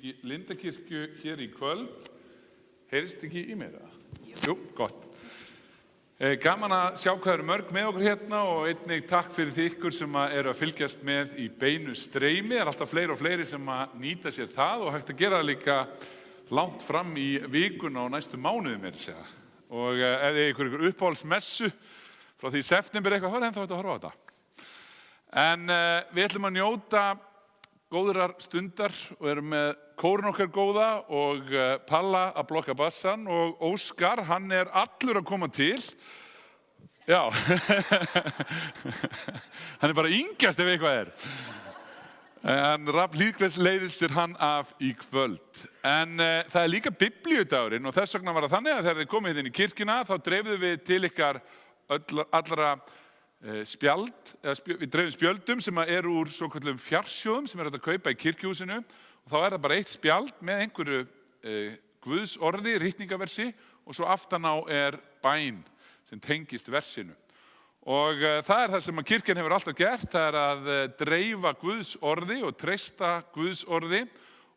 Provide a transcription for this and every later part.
í Lindakirkju hér í kvöld. Heyrist ekki í mér það? Jú, gott. Gaman að sjá hvað eru mörg með okkur hérna og einnig takk fyrir því ykkur sem eru að fylgjast með í beinu streymi. Það alltaf fleiri og fleiri sem að nýta sér það og hægt að gera það líka langt fram í vikuna og næstu mánuði meira segja. Og ef þið ykkur uppáhaldsmessu frá því september eitthvað, þá er ennþá að horfa á þetta. En við ætlum að njóta góðrar stundar og erum með kórinn okkar góða og Palla að blokka bassan og Óskar, hann er allur að koma til. Já, hann er bara yngjast ef eitthvað er. En Rafn Hlíðqvist leiðist sér hann af í kvöld. En það er líka biblíudagurinn og þess vegna var það þannig að þegar þið komið inn í kirkjuna þá dreifðum við til ykkar allra spjald, við dreifum spjöldum sem eru úr svokallum fjarsjóðum sem hægt að kaupa í kirkjuhúsinu og þá er það bara eitt spjald með einhverju Guðs orði, ritningaversi og svo aftan á er bæn sem tengist versinu. Og það er það sem að kirkjan hefur alltaf gert, það er að dreifa Guðs orði og treysta Guðs orði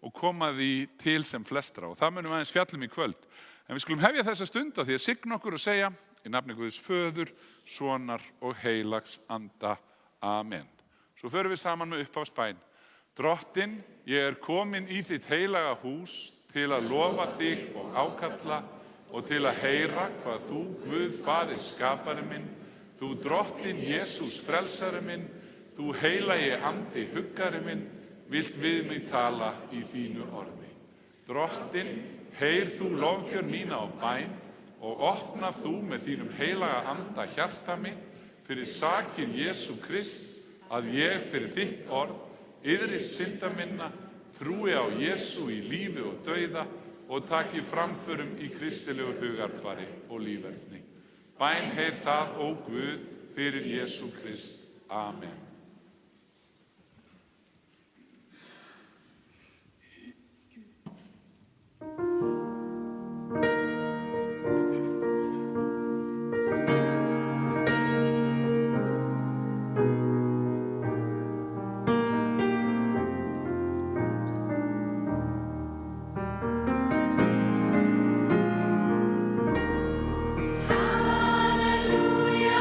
og koma því til sem flestra og það munum aðeins fjallum í kvöld. En við skulum hefja þessa stund á því að signa okkur og segja í nafni Guðs Föður, Sonar og Heilags Anda. Amen. Svo förum við saman með upphafsbæn. Drottinn, ég er komin í þitt heilaga hús til að lofa þig og ákalla og til að heyra hvað þú, Guð Faðir skapari minn, þú Drottinn Jesús frelsari minn, þú heilagi andi huggari minn, vilt við mig tala í þínu orði. Drottinn, heyr þú lofgjörð mína á bæn og opna þú með þínum heilaga anda hjarta mitt fyrir sakir Jesú Krist að ég fyrir þitt orð, iðrist synda minna, trúi á Jesú í lífi og dauða og taki framförum í kristilegu hugarfari og líferni. Bæn heyr það, ó Guð, fyrir Jesú Krist. Amen. Hallelujah.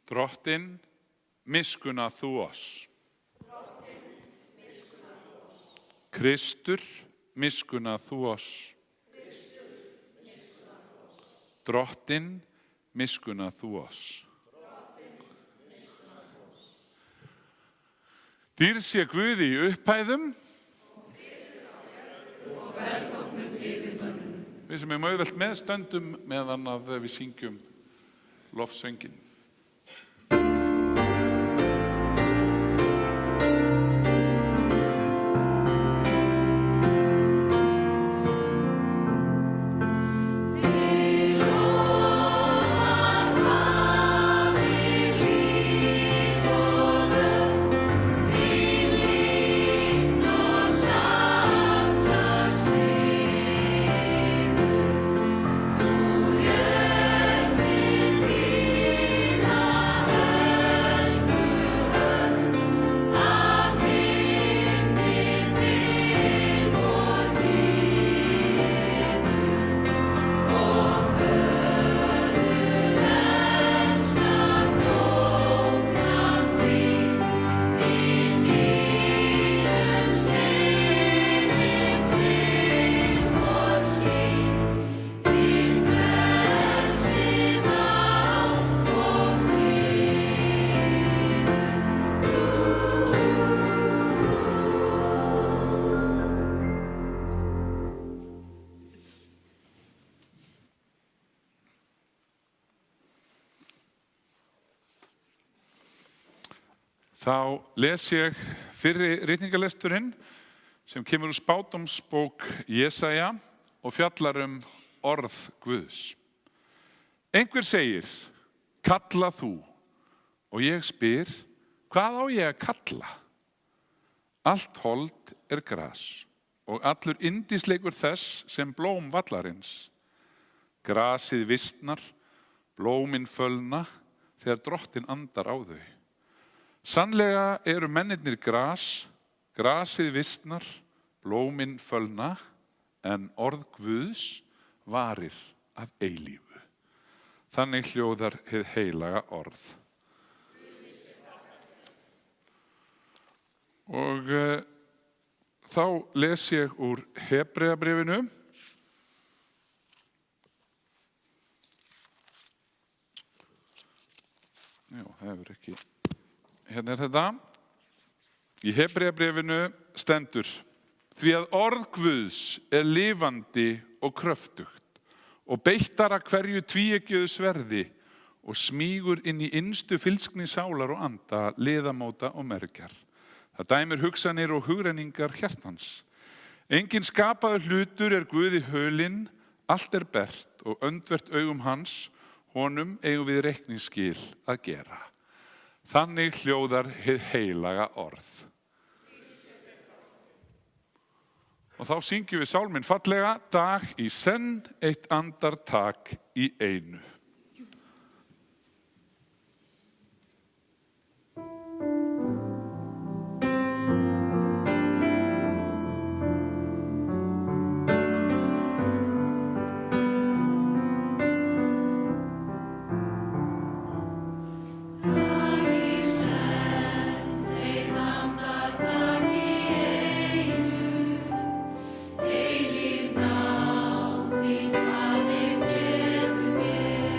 Drottinn, miskunna þú oss. Kristur, miskunna þú oss. Drottinn, miskunna þú oss. Dýrð sé Guði í upphæðum. Við sem erum auðvelt með stöndum meðan að við syngjum lofsönginn. Þá les ég fyrri ritningalesturinn sem kemur úr spádómsbók Jesaja og fjallar orð Guðs. Einhver segir, kalla þú, og ég spyr, hvað á ég að kalla? Allt hold gras og allur yndisleikur þess sem blóm vallarins. Grasið vistnar, blómin fölna þegar Drottinn andar á þau. Sannlega eru mennirnir gras, grasið vistnar, blómin fölna, en orð Guðs varir að eilífu. Þannig hljóðar hið heilaga orð. Og þá les ég úr Hebreabréfinu. Já, það hefur ekki... Hérna þetta. Í Hebreabréfinu stendur, því að orð Guðs lifandi og kröftugt og beittara hverju tvíeggjuðu sverði og smýgur inn í innstu fylskni sálar og anda, liðamóta og mergjar. Það dæmir hugsanir og hugrenningar hjartans. Enginn skapaður hlutur Guði hulinn, allt bert og öndvert augum hans, honum eigum við reikningsskil að gera. Þannig hljóðar hið heilaga orð. Og þá syngjum við sálminn fallega, dag í senn, eitt andartak í einu. Eilíf náð þín, Faðir, gefur mér.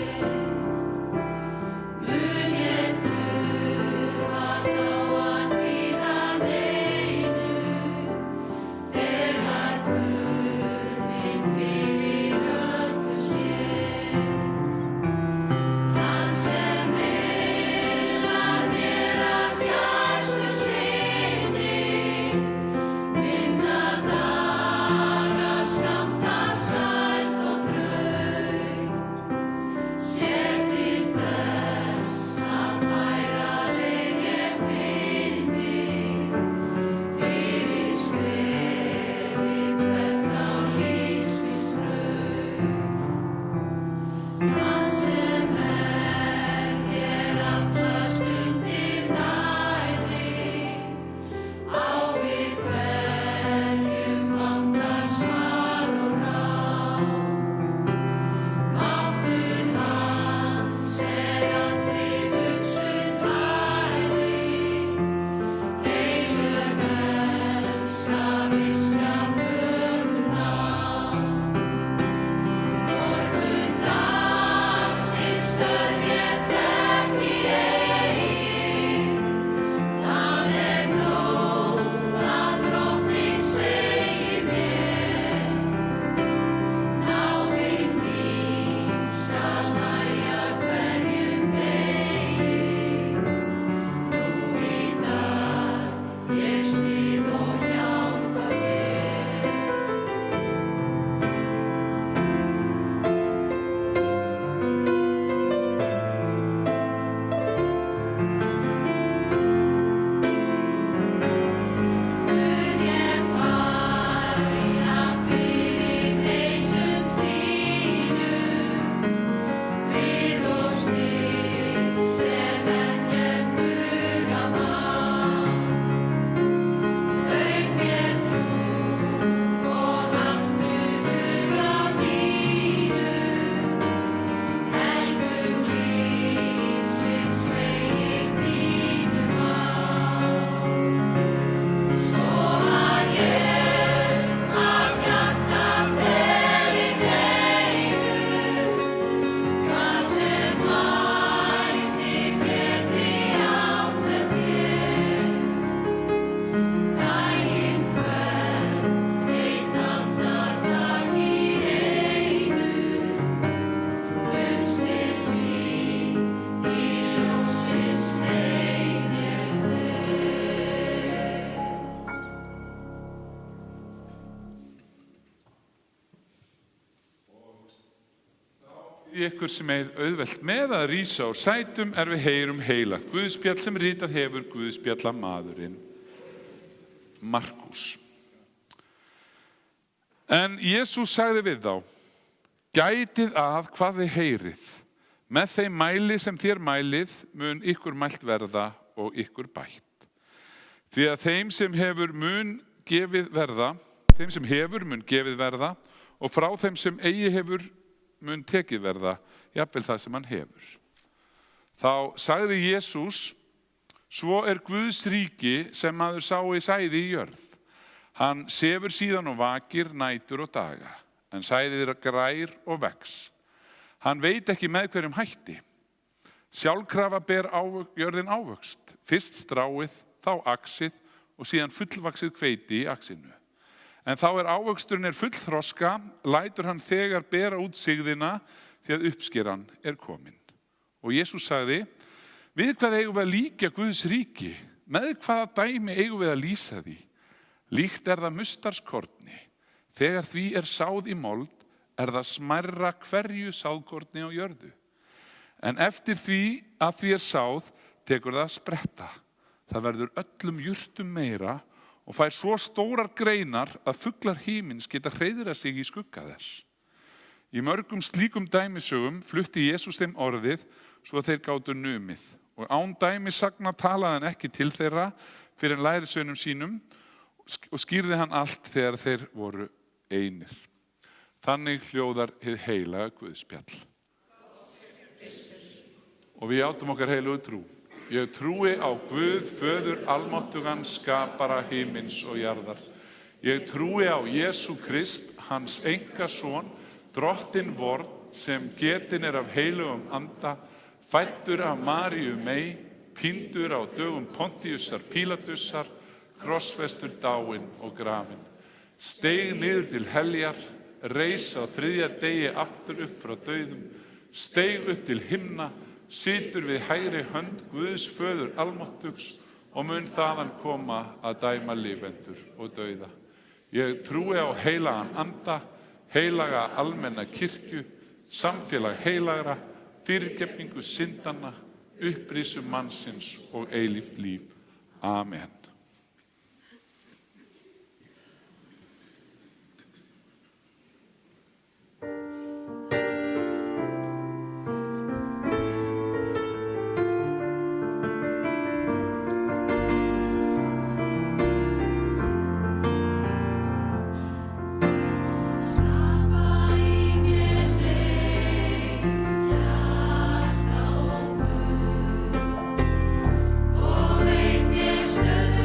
bið ykkur sem eigið auðvelt með að rísa úr sætum við heyrum heilagt guðspjall sem ritað hefur guðspjallamaðurinn Markús. En Jesús sagði við þá, gætið að hvað þið heyrið. Með þeim mæli sem þér mælið mun ykkur mælt verða og ykkur bætt. Því að þeim sem hefur mun gefið verða og frá þeim sem eigi hefur mun tekið verða, jafnvel það sem hann hefur. Þá sagði Jesús, svo Guðs ríki sem maður sá í sæði í jörð. Hann sefur síðan og vakir nætur og daga, en sæðið grær og vex. Hann veit ekki með hverjum hætti. Sjálfkrafa ber jörðin ávöxt, fyrst stráið, þá axið og síðan fullvaxið hveiti í axinu. En þá ávöxturinn fullþroska, lætur hann þegar bera út sigðina því að uppskeran komin. Og Jesús sagði, við hvað eigum við að líkja Guðs ríki? Með hvaða dæmi eigum við að lýsa því? Líkt það mustarskorni. Þegar því sáð í mold, það smærra hverju sáðkorni á jörðu. En eftir því að því sáð, tekur það að spretta. Það verður öllum jurtum meira og fær svo stórar greinar að fuglar himins geta hreiðrað sig í skugga þess. Í mörgum slíkum dæmisögum flutti Jesús þeim orðið svo að þeir gátu numið. Og án dæmisagna talaði hann ekki til þeirra fyrir lærisveinum sínum og skýrði hann allt þegar þeir voru einir. Þannig hljóðar hið heilaga Guðspjall. Og við játum okkar heilugu trú. Ég trúi á Guð, föður almáttugan, skapara himins og jarðar. Ég trúi á Jesú Krist, hans einkason, drottinn vorn, sem getinn af heilugum anda, fæddur af Maríu mey, píndur á dögum Pontíusar Pílatusar, krossfestur dáinn og grafinn. Steig niður til heljar, reis á þriðja degi aftur upp frá dauðum, steig upp til himna, situr við hægri hönd Guðs föður almáttugs og mun þaðan koma að dæma lifendur og dauða. Ég trúi á heilagan anda, heilaga almenna kirkju, samfélag heilagra, fyrirgefningu syndanna, upprísu mannsins og eilíft líf. Amen. Stöðu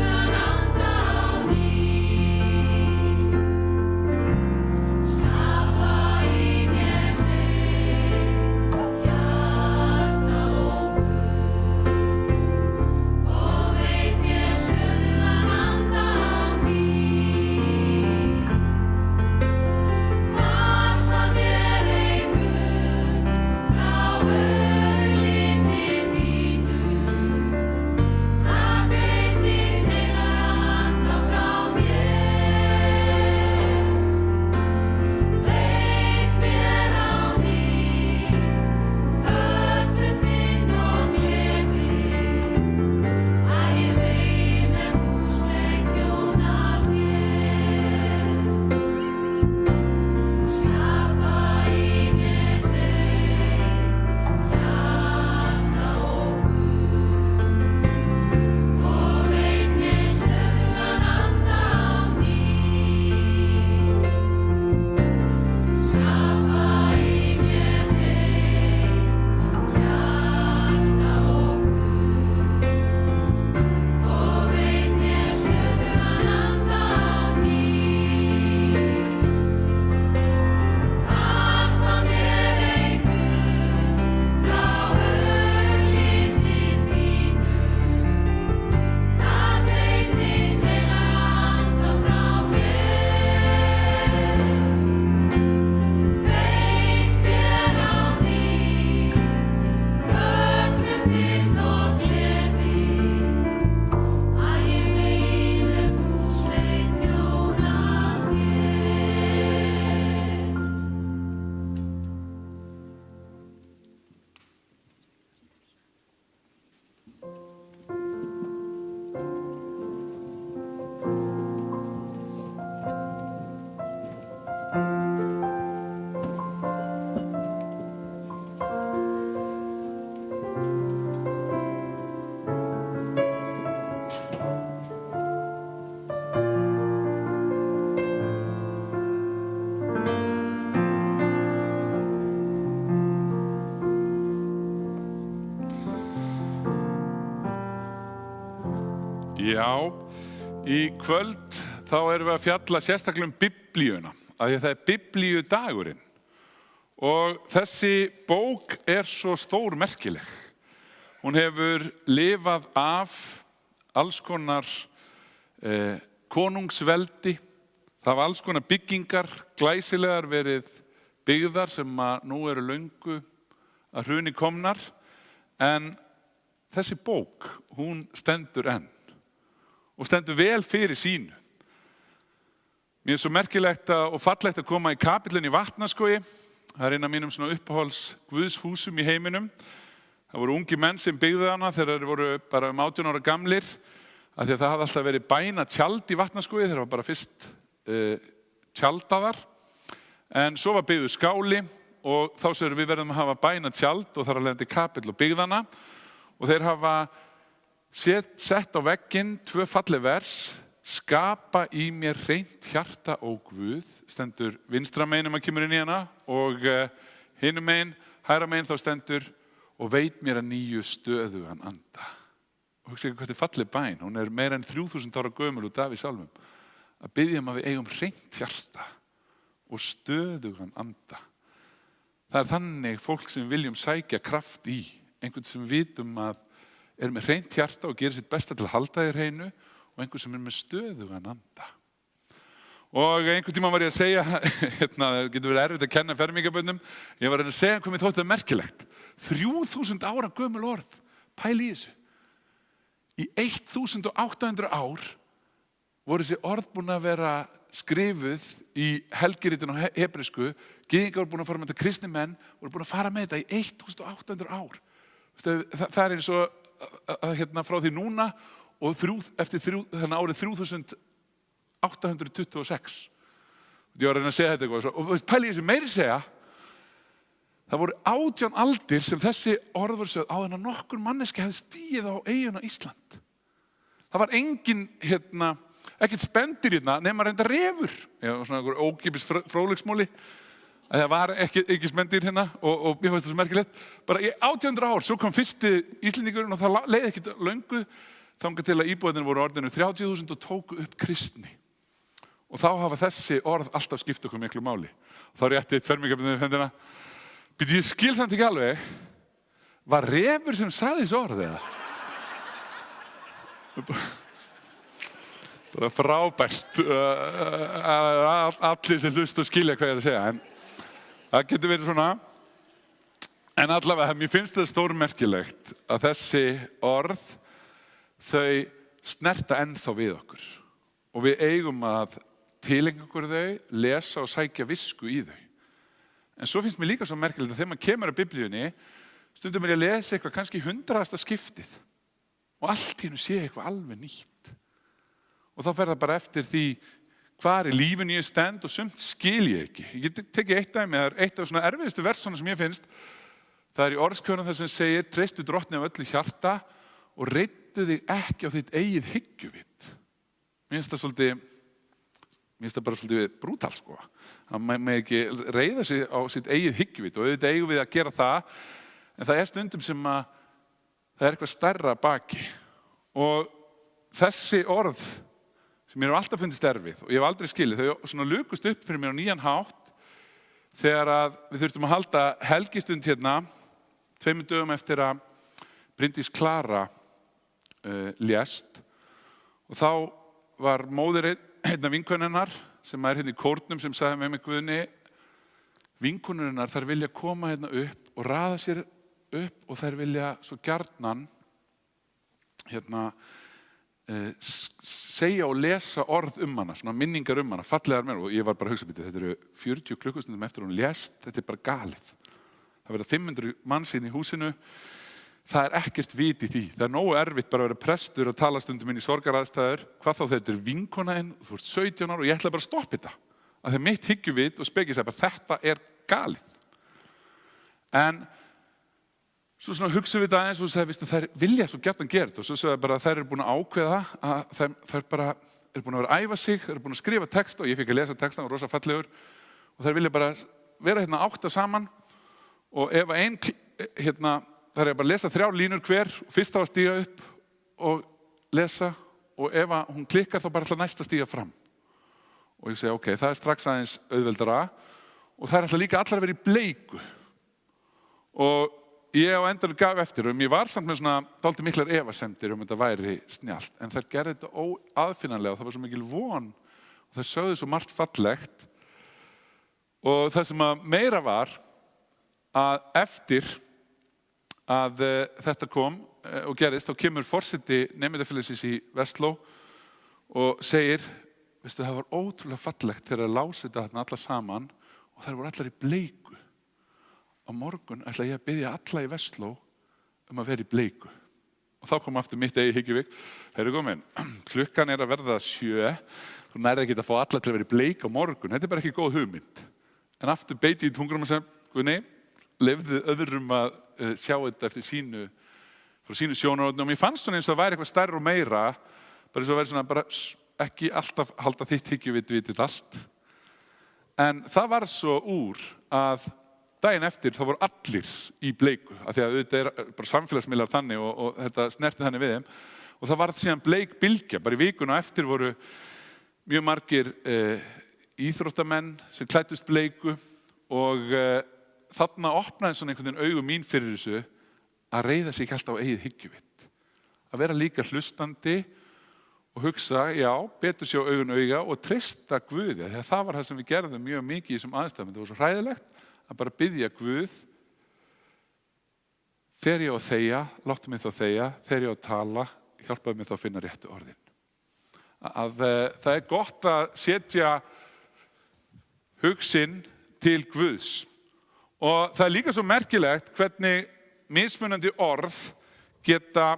Já, í kvöld þá erum við að fjalla sérstaklega biblíuna, af því að það biblíudagurinn. Og þessi bók svo stór merkileg. Hún hefur lifað af alls konar konungsveldi. Það hafa alls konar byggingar, glæsilegar verið byggðar sem að nú eru löngu að hruni komnar. En þessi bók, hún stendur enn og stendur vel fyrir sínu. Mér svo merkilegt og fallegt að koma í kapillun í Vatnaskógi. Það einn af mínum svona uppáhalds guðshúsum í heiminum. Það voru ungi menn sem byggðu hana þegar þeir voru bara 18 ára gamlir, af því að það hafði alltaf verið bænatjald í Vatnaskógi, þeir var bara fyrst tjaldaðar. En svo var byggðu skáli og þá sögðu við verðum að hafa bænatjald og þar að lendi kapill og byggðana. Og þeir hafa sett á vegginn 2 falleg vers. Skapa í mér hreint hjarta og Guð, stendur vinstra megin maður kemur inn í hana, og hinum megin, hægra megin þá stendur og veit mér að nýju stöðugan anda. Og hugsa ekki hvað þetta falleg bæn, hún meira en 3000 ára gömul úr Davíðs sálmum. Að biðja að við eigum hreint hjarta og stöðugan anda. Það þannig fólk sem við viljum sækja kraft í, einhvern sem við vitum að með hreint hjarta og gerir sitt besta til að halda þér hreinu, og einhvern sem með stöðugan anda. Og einhvern tíma var ég að segja, það getur verið erfitt að kenna fermingarbönnum, ég var að segja hvað mér þótti það merkilegt. 3000 ára gömul orð, pæli í þessu. Í 1800 ár voru þessi orð búin að vera skrifuð í helgiritinu á hebresku, gyðingar voru búin að fara með þetta, kristni menn voru búin að fara með þetta í 1800 ár. Það eins og frá því núna og eftir árið 3826. Ég var að reyna að segja þetta eitthvað. Og pæli þessu meiri segja, það voru 18 aldir sem þessi orð voru sögð áður en að nokkur manneski hefði stigið á eyjuna Ísland. Það var engin, ekkert spendir nema reynda refur. Svona einhver ókipis fróðleiksmóli. Það var ekki spendir og mér finnst það svo merkilegt. Bara í 1800 ár, svo kom fyrsti Íslendingurinn og það leið ekkert löngu þangað til að íbúarnir voru orðinu 30.000 og tóku upp kristni. Og þá hafa þessi orð alltaf skipt okkur miklu máli. Og þá rétti eitt fermingarböndið hendina. Ég skil samt ekki alveg, var refur sem sagði þessi orð eða? Bara frábært. Allir sem hlust og skilja hvað ég að segja. En það getur verið svona. En allavega, mér finnst það stórmerkilegt að þessi orð, þau snerta ennþá við okkur. Og við eigum að tileinka okkur þau, lesa og sækja visku í þau. En svo finnst mér líka svo merkilegt að þegar maður kemur að biblíunni, stundum ég að lesa eitthvað kannski 100. skiptið. Og allt í hennu sé eitthvað alveg nýtt. Og þá fer það bara eftir því hvar í lífinu ég stend og sumt skil ég ekki. Ég get tekið eitt dæmi, það eitt af svona erfiðustu versana sem ég finnst. Það í orðskjörnum þar sem segir, treystu drottni af öllu hjarta og reiddu þig ekki á þitt eigið hyggjuvit. Mér finnst það bara svolítið brútal, sko. Það með ekki reiða sig á sitt eigið hyggjuvit og auðvitað eigum við að gera það, en það stundum sem að það eitthvað stærra baki. Og þessi orð sem mér hef alltaf fundist erfið og ég hef aldrei skilið, þau svona lukust upp fyrir mér á nýjan hátt þegar að við þurftum að halda helgistund 2 dögum eftir að Bryndís Klara lést, og þá var móðir einna vinkonunnar sem í kórnum sem sagði með mig, Guðni, vinkonunnar þær vilja koma upp og raða sér upp og þær vilja svo gjarnan segja og lesa orð hana, svona minningar hana, fallegar mér, og ég var bara að hugsa, þetta eru 40 klukkustundum eftir hún lést, þetta bara galið. Það verða 500 manns inn í húsinu. Það ekkert vit í því. Það nógu erfitt bara að vera prestur og tala stundum inn í sorgaraðstæður. Hvað þá þetta vinkonaðinn, þú ert 17 ára og ég ætla bara að stoppa þetta. Að það mitt hyggjuvit og spekið sér bara, þetta galið. En svo svona hugsa við þetta aðeins og sagði, þær vilja svo gjarnan gera þetta. Og svo sagði bara að þær eru búin að ákveða að þær bara eru búin að vera að æfa sig, þær eru búin að skrifa texta og ég fikk að lesa texta og rosa fallegur. Og þær vilja bara vera 8 saman og ef ein það bara að lesa 3 línur hver, fyrst á að stíga upp og lesa og ef hún klikkar þá bara ætla næsta stíga fram. Og ég segi, ok, það strax aðeins auðveldara og það ætla líka allar að vera í bleiku. Og ég á endanum gaf eftir og ég var samt með svona dálítið miklar efasemdir þetta væri snjallt, en þær gerði þetta óaðfinnanlega og það var svo mikil von og þær sögðu svo margt fallegt. Og það sem að meira var að eftir að þetta kom og gerist, þá kemur forseti nemendafélagsins í Vestló og segir, veistu, það var ótrúlega fallegt þegar að lásu þetta alla saman og þær voru allar í bleiku. Á morgun ætla ég að biðja alla í Vestló að vera í bleiku. Og þá kom aftur mitt eigið hyggjuvik. Heyrðu komin, klukkan að verða 7, þú nærði ekki að fá alla til að vera í bleik á morgun. Þetta bara ekki góð hugmynd. En aftur beiti í tungurum og sem, Guðni, leyfðu öðrum að sjá þetta eftir sínu sjónarhorni og mér fannst svona eins og það væri eitthvað stærra og meira, bara eins og það væri svona bara ekki alltaf halda þitt hyggjuvitið allt. En það var svo úr að daginn eftir þá voru allir í bleiku, af því að þetta bara samfélagsmiðlar þannig og þetta snerti þannig við þeim og það var síðan bleik bylgja, bara í vikuna eftir voru mjög margir íþróttamenn sem klæddust bleiku og þarna opnaði svona einhvern veginn augu mín fyrir þessu að reiða sig ekki alltaf á eigið hyggjuvit. Að vera líka hlustandi og hugsa, já, betur sjá augun auga og treysta Guði. Þegar það var það sem við gerðum mjög mikið í þessum aðstæðum. Það var svo hræðilegt að bara biðja Guð, þegar ég á að þegja, láttu mig þá þegja, þegar ég á að tala, hjálpaðu mig þá að finna réttu orðin. Það er gott að setja hugsin til Guðs. Og það er líka svo merkilegt hvernig mismunandi orð geta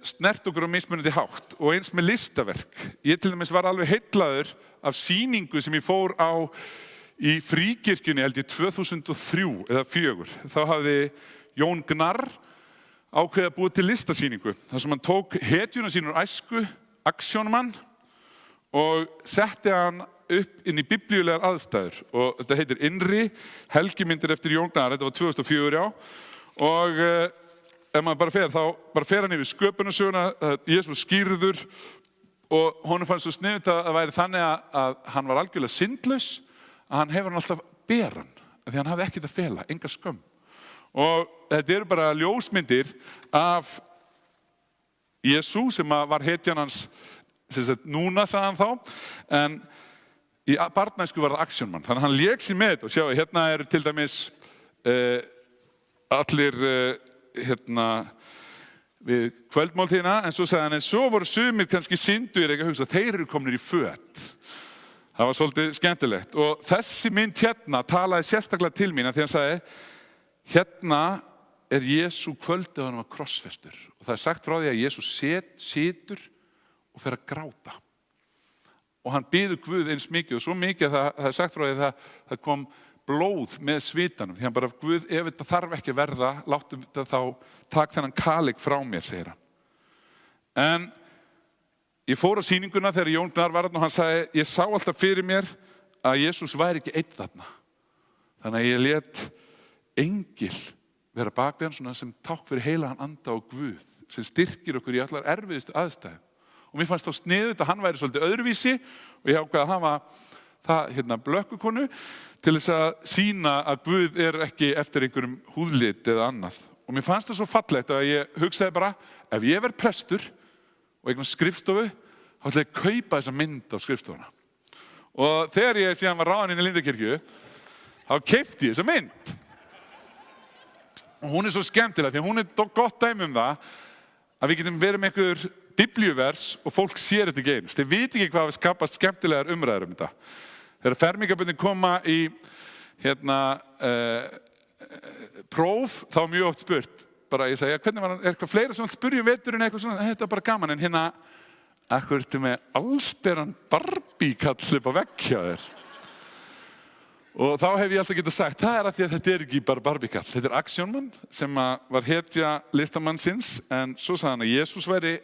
snert okkur á mismunandi hátt og eins með listaverk. Ég til dæmis var alveg heillaður af sýningu sem ég fór á í Fríkirkjunni held ég 2003 eða 2004. Þá hafði Jón Gnarr ákveðið að búa til listasýningu þar sem hann tók hetjuna sínur æsku, Aksjónmann, og setti hann upp inn í biblíulegar aðstæður og þetta heitir Innri helgimyndir eftir Jón Gnarr, þetta var 2004 og ef maður bara fer, þá bara fer hann yfir sköpunarsöguna, Jesús skírður og honum fannst svo sniðugt að það væri þannig að hann var algjörlega syndlaus, að hann hefur hann alltaf beran, því hann hafði ekkert að fela, enga skömm. Og þetta eru bara ljósmyndir af Jesú sem var hetjan hans, sem sagt núna sagði hann þá, en í barnæsku var það Aksjónmann, þannig að hann lék sér með þetta og sjá, hérna eru til dæmis allir við kvöldmáltíðina, en svo sagði hann, en svo voru sumir kannski synduir ekki að hugsa, þeir eru komnir í föt. Það var svolítið skemmtilegt og þessi mynd hérna talaði sérstaklega til mín að því hann sagði, hérna er Jesú kvöldið og hann var krossfestur og það er sagt frá því að Jesú situr og fer að gráta. Og hann biður Guð eins mikið og svo mikið að það er sagt frá því að það kom blóð með svitanum. Því hann bara, Guð, ef þetta þarf ekki að verða, láttum þetta þá, takk þennan kalik frá mér, segir hann. En ég fór á sýninguna þegar Jón Gnarr var þarna og hann sagði, ég sá alltaf fyrir mér að Jesús væri ekki einn þarna. Þannig að ég lét engil vera bak við hann svona sem tákn fyrir heilagan anda og Guð, sem styrkir okkur í allar erfiðustu aðstæðum. Og mér fannst þá sniðugt að hann væri svolítið öðruvísi og ég ákvað að hafa það blökkukonu til þess að sýna að Guð er ekki eftir einhverjum húðlit eða annað. Og mér fannst það svo fallegt að ég hugsaði bara, ef ég verð prestur og eignast skrifstofu, þá ætla ég að kaupa þessa mynd á skrifstofuna. Og þegar ég síðan var ráðinn inn í Lindakirkju, þá keypti ég þessa mynd. Og hún er svo skemmtileg, því hún er gott dæmi það að við getum verið með einhver biblíuvers og fólk sér þetta ekki eins. Þeir viti ekki hvað við skapast skemmtilegar umræður þetta. Þegar fermingarböndin koma í próf, þá er mjög oft spurt. Bara ég segi, hvernig var hann, er eitthvað fleira sem spurja veturinn eitthvað svona, þetta er bara gaman, en akkur ertu með allsberan Barbie-kall upp á vegg hjá þér. Og þá hef ég alltaf getað sagt, það er að því að þetta er ekki bara Barbie-kall. Þetta er Aksjónmann sem var hetja listamannsins, en svo sagði hann að Jesús væri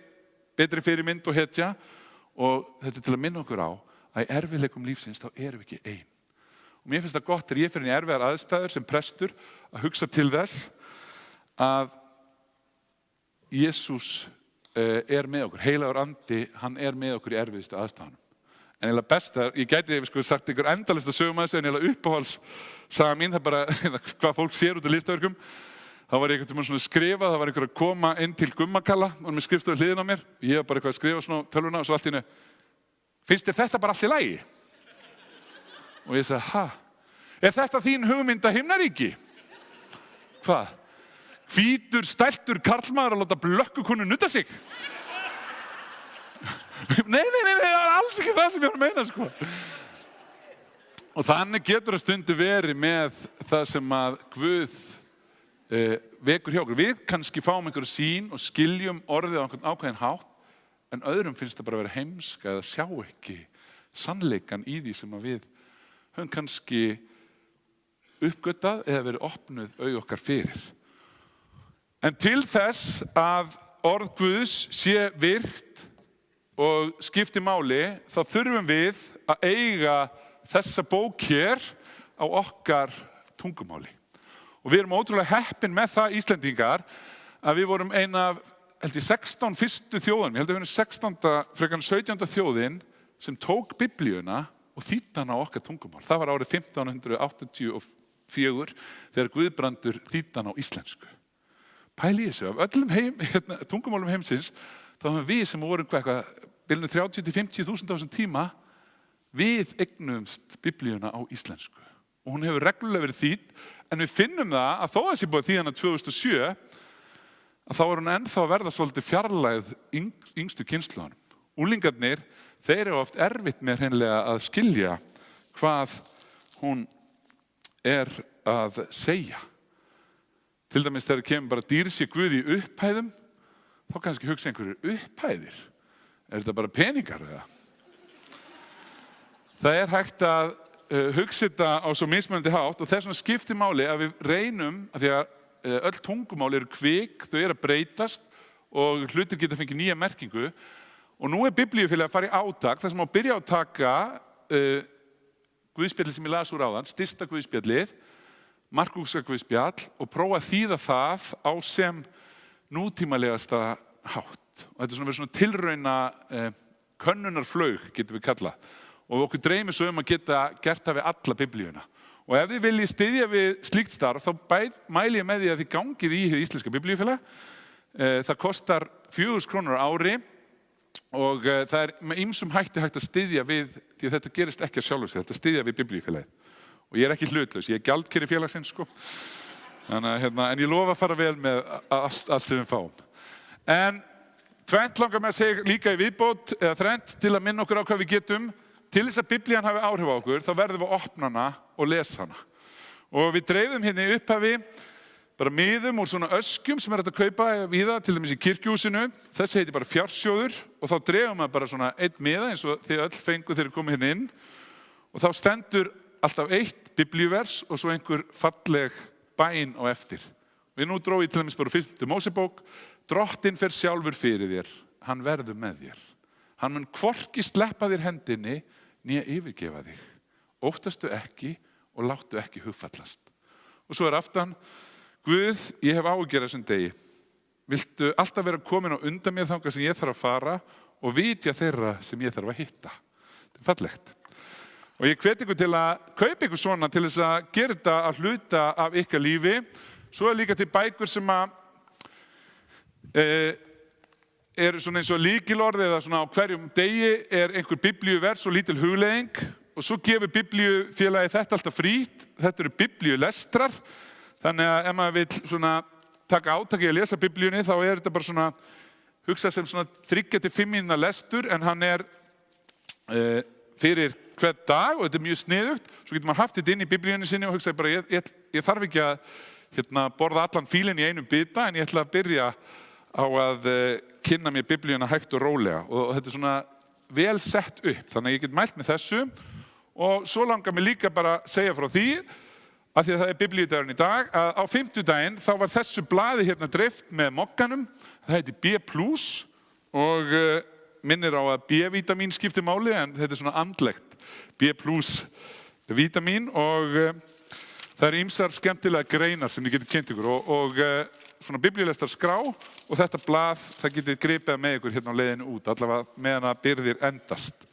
betri fyrirmynd og hetja og þetta er til að minna okkur á að í erfiðleikum lífsins þá erum við ekki ein. Og mér finnst það gott þegar ég fer inn í erfiðar aðstæður sem prestur að hugsa til þess að Jesús með okkur. Heilagur andi, hann með okkur í erfiðustu aðstæðunum. En eiginlega besta, ég gæti sagt ykkur endalista sögum að þessu, en eiginlega uppáhaldssaga mín, það bara hvað fólk sér út af listaverkum. Þá var ég einhvern tímann svona að skrifa, það var einhver að koma inn til Gummakalla og með skrifstofu hliðin á mér. Ég var bara eitthvað að skrifa svona á tölvuna og svo allt í einu, finnst þér þetta bara allt í lagi? Og ég sagði, ha? Er þetta þín hugmynd að himnaríki? Hvað? Hvítur, stæltur karlmaður að láta blökkukonu nutta sig? Nei, það er alls ekki það sem ég var að meina, sko. Og þannig getur það stundu verið með það sem að Guð vekur hjá okkur. Við kannski fáum einhverju sýn og skiljum orðið á einhvern ákveðin hátt, en öðrum finnst það bara að vera heimska eða sjá ekki sannleikann í því sem að við höfum kannski uppgötað eða verið opnuð augu okkar fyrir. En til þess að orð Guðs sé virkt og skipti máli, þá þurfum við að eiga þessa bók hér á okkar tungumáli. Og við erum ótrúlega heppin með það, Íslendingar, að við vorum ein af, held ég, 16 fyrstu þjóðum, ég held að við erum 16. frekar 17. þjóðin sem tók Biblíuna og þýddi hana á okkar tungumál. Það var árið 1584 þegar Guðbrandur þýddi hana á íslensku. Pæli í þessu, af öllum tungumálum heimsins, þá höfum við sem vorum bilinu 30-50.000 á þessum tíma, við eignumst Biblíuna á íslensku. Og hún hefur reglulega verið þýdd, en við finnum það að þó að sé búið því hana 2007, að þá er hún ennþá að verða svolítið fjarlægð yngstu kynslóðanum. Unglingarnir, þeir eru oft erfitt með hreinlega að skilja hvað hún er að segja. Til dæmis þegar kemur bara dýr sé Guð í upphæðum, þá kannski hugsa einhverjir upphæðir. Er þetta bara peningar eða? Það er hægt að hugsa þetta á svo mismunandi hátt og þess vegna skiptir máli að við reynum, að því að öll tungumál eru kvik, þau eru að breytast og hlutir geta fengið nýja merkingu. Og nú Biblíufélagið að fara í átak, þar sem á byrja á að taka Guðspjallið sem ég las úr áðan, stysta Guðspjallið, Markúsar Guðspjall, og prófa að þýða það á sem nútímalegasta hátt. Og þetta er svona verið svona tilrauna könnunarflaug, getum við kallað. Og okkur dreymir svo að geta gert það við alla Biblíuna. Og ef þið viljið styðja við slíkt starf, þá mæli ég með því að þið gangið í hið íslenska Biblíufélag. Það kostar 4.000 krónur á ári og það er með ýmsum hætti hægt að styðja við, því að þetta gerist ekki að sjálfu sig, þetta styðja við Biblíufélagið. Og ég er ekki hlutlaus, ég er gjaldkeri félagsins, sko. En ég lofa að fara vel með allt sem við fáum. En tvennt langar með að segja líka í viðbót, eða þrennt til að minna okkur á hvað við getum. Til þess að Biblían hafi áhrif á okkur, þá verðum við að opna hana og lesa hana. Og við dreifum hérna í upphafi bara miðum úr svona öskjum sem hægt að kaupa víða, til dæmis í kirkjuhúsinu. Þessi heiti bara fjársjóður og þá dreifum við bara svona einn miða eins og þið öll fengu þegar komið hérna inn. Og þá stendur alltaf eitt biblíuvers og svo einhver falleg bæn á eftir. Við nú dróum ég til dæmis bara 5. Mósebók. Drottinn fer sjálfur fyrir þér, hann verður með þér. Hann mun hvorki sleppa þér hendinni, né yfirgefa þig. Óttastu ekki og láttu ekki hugfallast. Og svo aftan, Guð, ég hef áhyggjur af þessum degi. Viltu alltaf vera komin á undan mér þangað sem ég þarf að fara og vitja þeirra sem ég þarf að hitta. Þetta er fallegt. Og ég hvet ykkur til að kaupa ykkur svona til þess að gera þetta að hluta af ykkar lífi. Svo líka til bækur sem að eru svona eins og lykilorð eða svona á hverjum degi er einhver biblíuvers og lítil hugleiðing og svo gefur Biblíufélagið þetta alltaf frítt. Þetta eru biblíulestrar. Þannig að ef maður vill svona taka átaki að lesa Biblíunni þá er þetta bara svona hugsað sem svona 3-5 mínútna lestur en hann er fyrir hvern dag og þetta er mjög sniðugt. Svo getur maður haft þetta inn í Biblíunni sinni og hugsaði bara ég þarf ekki að borða allan fílinn í einum bita en ég ætla að byrja á að kynna mér Biblíuna hægt og rólega og þetta er svona vel sett upp. Þannig að ég get mælt með þessu og svo langar mér líka bara að segja frá því að því að það er biblíudagurinn í dag að á 50-daginn þá var þessu blaði hérna dreift með mokkanum. Það heiti B+ og minnir á að B-vítamín skiptir máli en þetta er svona andlegt B+ vítamín og það eru ýmsar skemmtilega greinar sem þið getur kynnt ykkur og svona biblíulestar skrá og þetta blað, það getið gripið með ykkur hérna á leiðinu út, allavega meðan að byrðir endast.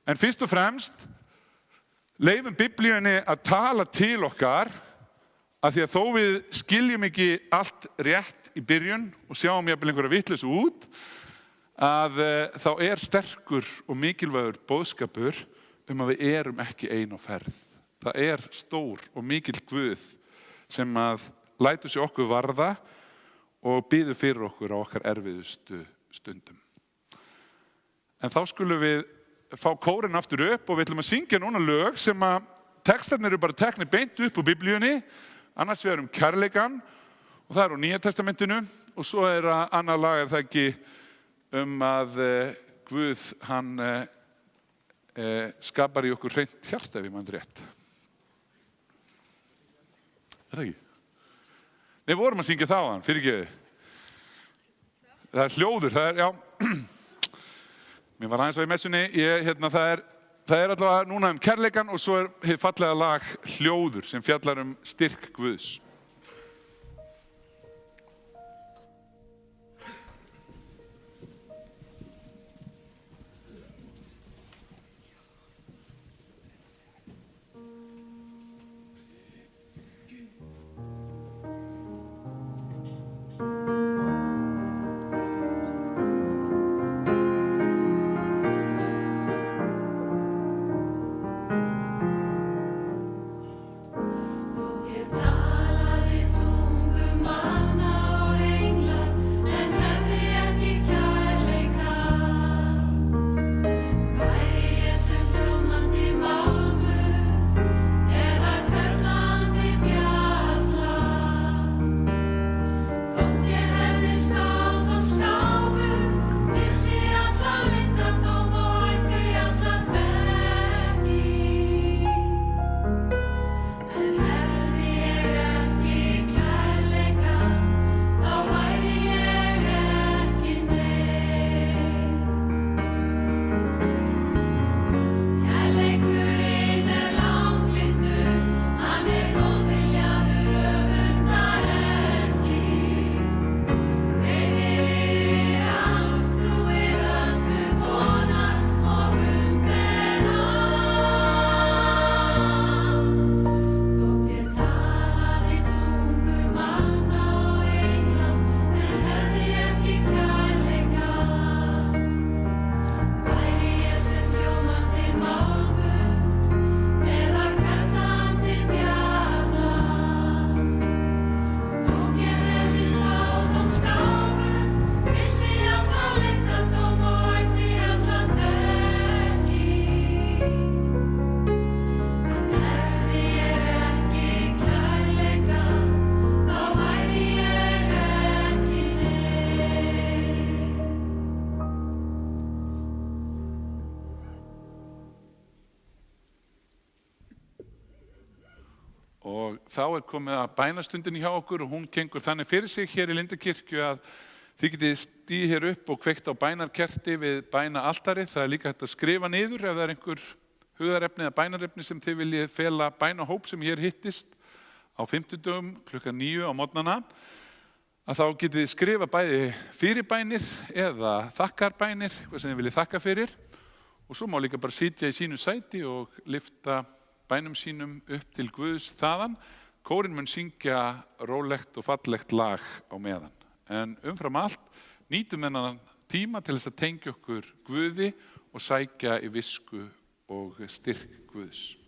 En fyrst og fremst, leyfum biblíunni að tala til okkar, af því að þó við skiljum ekki allt rétt í byrjun og sjáum jafnvel einhverja vitleysu út, að þá sterkur og mikilvægur boðskapur að við erum ekki ein á ferð. Það stór og mikill Guð sem að lætur sig okkur varða og biður fyrir okkur á okkar erfiðustu stundum. En þá skulum við fá kórinn aftur upp og við ætlum að syngja núna lög sem að textarnir eru bara teknir beint upp úr biblíunni, annars vegar kærleikann og það úr Nýja testamentinu og svo annað lag það ekki að Guð hann skapar í okkur hreint hjarta ef ég man rétt. Það ekki? Nei, vorum að syngja þaðan, fyrirgeðu. Það hljóður, já. Mér var aðeins á í messunni, það allavega núna kærleikann og svo hið fallega lag Hljóður sem fjallar styrk Guðs. Og þá komið að bænastundin hjá okkur og hún gengur þannig fyrir sig hér í Lindakirkju að þið getið stíð hér upp og kveikt á bænarkerti við bænaaltarið. Það líka hægt að skrifa niður ef það einhver hugðarefni eða bænarefni sem þið viljið fela bænahóp sem hér hittist á 50 klukkan 9 á morgnana. Að þá getið þið skrifa bæði fyrirbænir eða þakkarbænir, hvað sem þið viljið þakka fyrir. Og svo má líka bara sitja í sínu sæti og lyfta bænum sínum upp til Guðs þaðan. Kórinn mun syngja rólegt og fallegt lag á meðan. En umfram allt nýtum þennan tíma til þess að tengja okkur Guði og sækja í visku og styrk Guðs.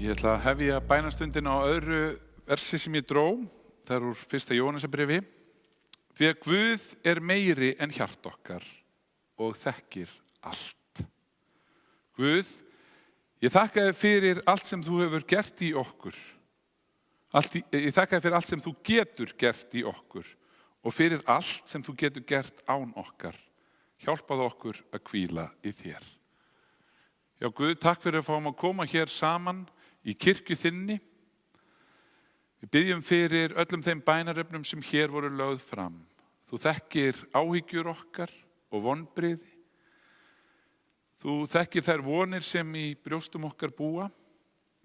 Ég ætla að hefja bænastundin á öðru versi sem ég dró. Það úr 1. Jóhannesarbréfi. Því að Guð er meiri en hjart okkar og þekkir allt. Guð, ég þakka þér fyrir allt sem þú hefur gert í okkur. Ég þakka þér fyrir allt sem þú getur gert í okkur og fyrir allt sem þú getur gert án okkar. Hjálpaðu okkur að hvíla í þér. Já, Guð, takk fyrir að fáum að koma hér saman í kirkju þinni. Við byggjum fyrir öllum þeim bænarefnum sem hér voru lögð fram. Þú þekkir áhyggjur okkar og vonbrigði. Þú þekkir þær vonir sem í brjóstum okkar búa.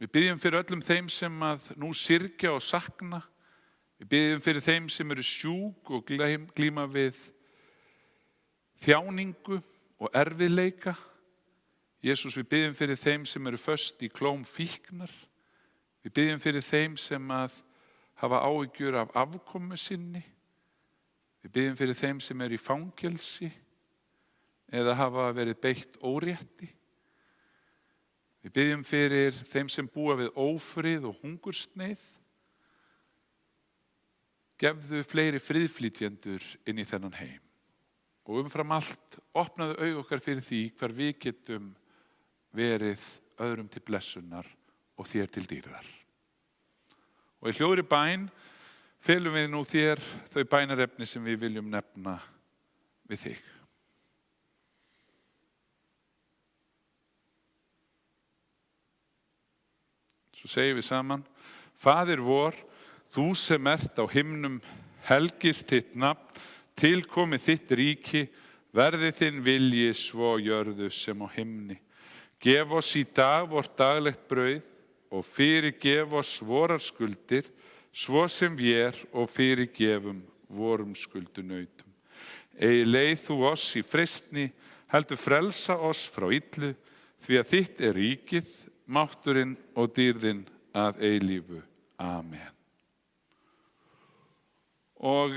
Við byggjum fyrir öllum þeim sem að nú syrgja og sakna. Við byggjum fyrir þeim sem eru sjúk og glíma við þjáningu og erfiðleika. Jesús, við byggjum fyrir þeim sem eru föst í klóm fíknar. Við byggjum fyrir þeim sem að hafa áhyggjur af afkomu sinni. Við byggjum fyrir þeim sem eru í fangelsi eða hafa verið beitt órétti. Við byggjum fyrir þeim sem búa við ófrið og hungursneið. Gefðu fleiri friðflytjendur inn í þennan heim. Og umfram allt, opnaðu augu okkar fyrir því hvar við getum verið öðrum til blessunar og þér til dýrðar. Og í hljóðri bæn felum við nú þér þau bænarefni sem við viljum nefna við þig. Svo segjum við saman: Faðir vor, þú sem ert á himnum, helgist þitt nafn, tilkomi þitt ríki, verði þinn vilji svo á jörðu sem á himni. Gef oss í dag vort daglegt brauð og fyrirgef oss vorar skuldir, svo sem vér og fyrirgefum vorum skuldunautum. Ei leið þú oss í freistni, heldur frelsa oss frá illu, því að þitt er ríkið, mátturinn og dýrðin að eilífu. Amen. Og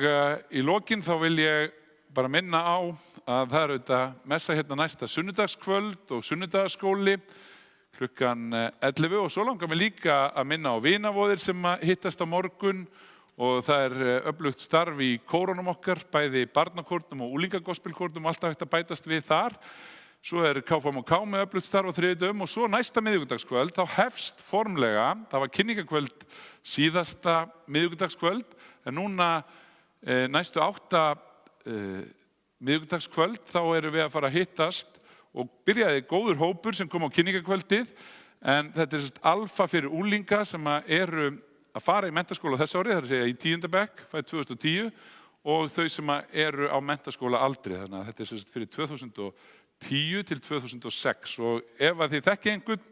í lokin þá vil ég bara minna á að það auðvitað messa hérna næsta sunnudagskvöld og sunnudagaskóli klukkan 11 og svo langar mig líka að minna á vinavoðir sem hittast á morgun og það er öflugt starf í kórunum okkar, bæði barnakórnum og úlingagospelkórnum, alltaf hægt að bætast við þar. Svo er KFMK með öflugt starf á þriðjudögum og svo næsta miðvikudagskvöld þá hefst formlega, það var kynningakvöld síðasta miðvikudagskvöld, en núna næstu 8 miðvikudagskvöld þá erum við að fara að hittast og byrjaði góður hópur sem kom á kynningakvöldið, en þetta er alfa fyrir úlinga sem eru að fara í menntaskóla þessu ári, það er að segja í 10. bekk, fædd 2010, og þau sem eru á menntaskóla aldrei, þannig að þetta er fyrir 2010 til 2006 og ef að þið þekki einhvern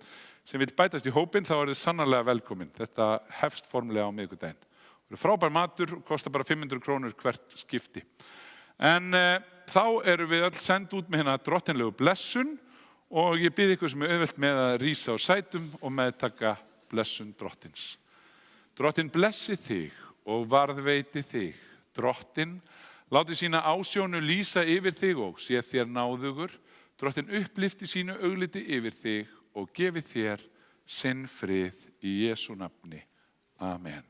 sem vil bætast í hópinn þá er þið sannarlega velkomin. Þetta hefst formlega á miðvikudaginn. Það er frábær matur og kostar bara 500 krónur hvert skipti. En þá erum við öll send út með hérna drottinlegu blessun og ég bið ykkur sem er auðvelt með að rísa á sætum og meðtaka blessun drottins. Drottin blessi þig og varðveiti þig. Drottin láti sína ásjónu lýsa yfir þig og sé þér náðugur. Drottin upplifti sínu augliti yfir þig og gefi þér sinn frið í Jesú nafni. Amen. Amen.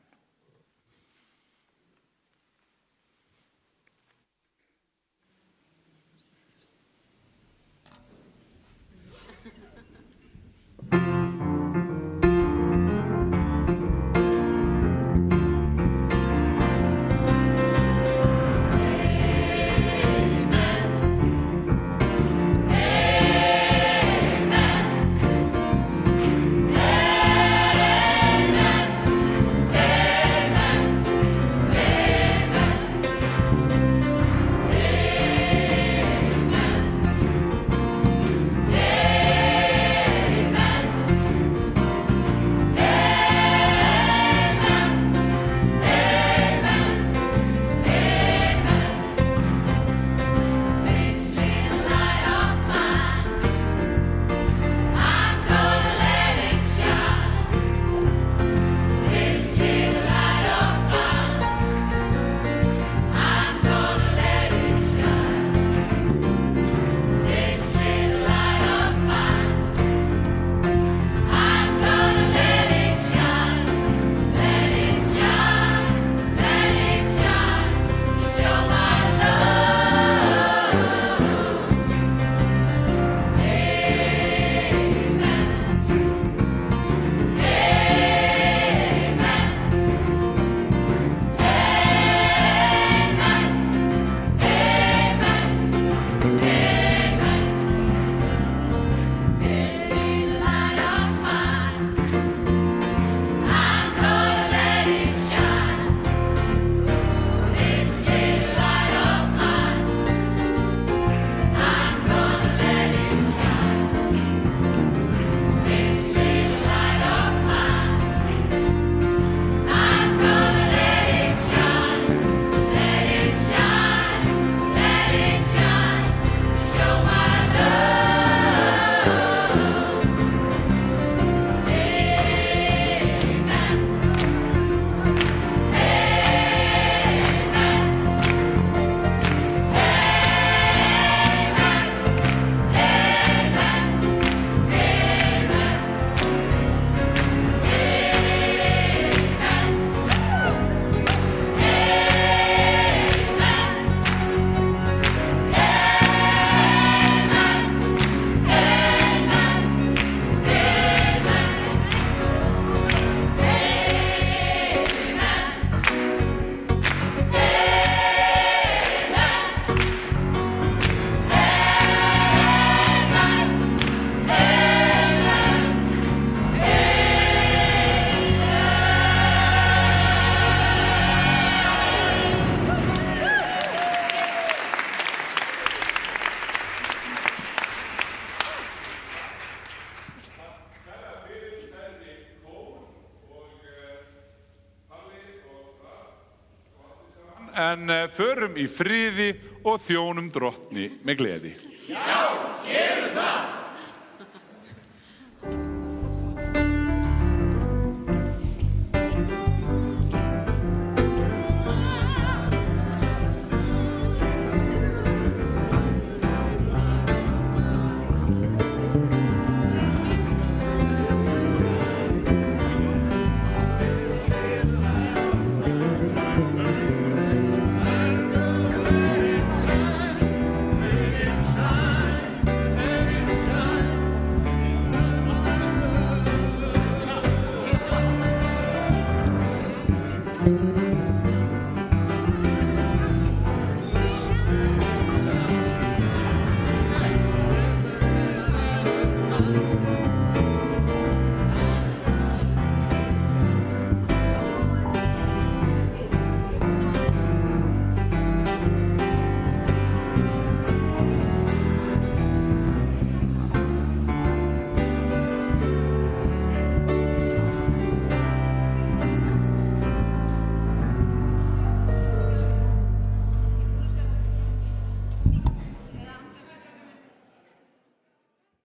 En förum í friði og þjónum drottni með gleði. Já, gerum það!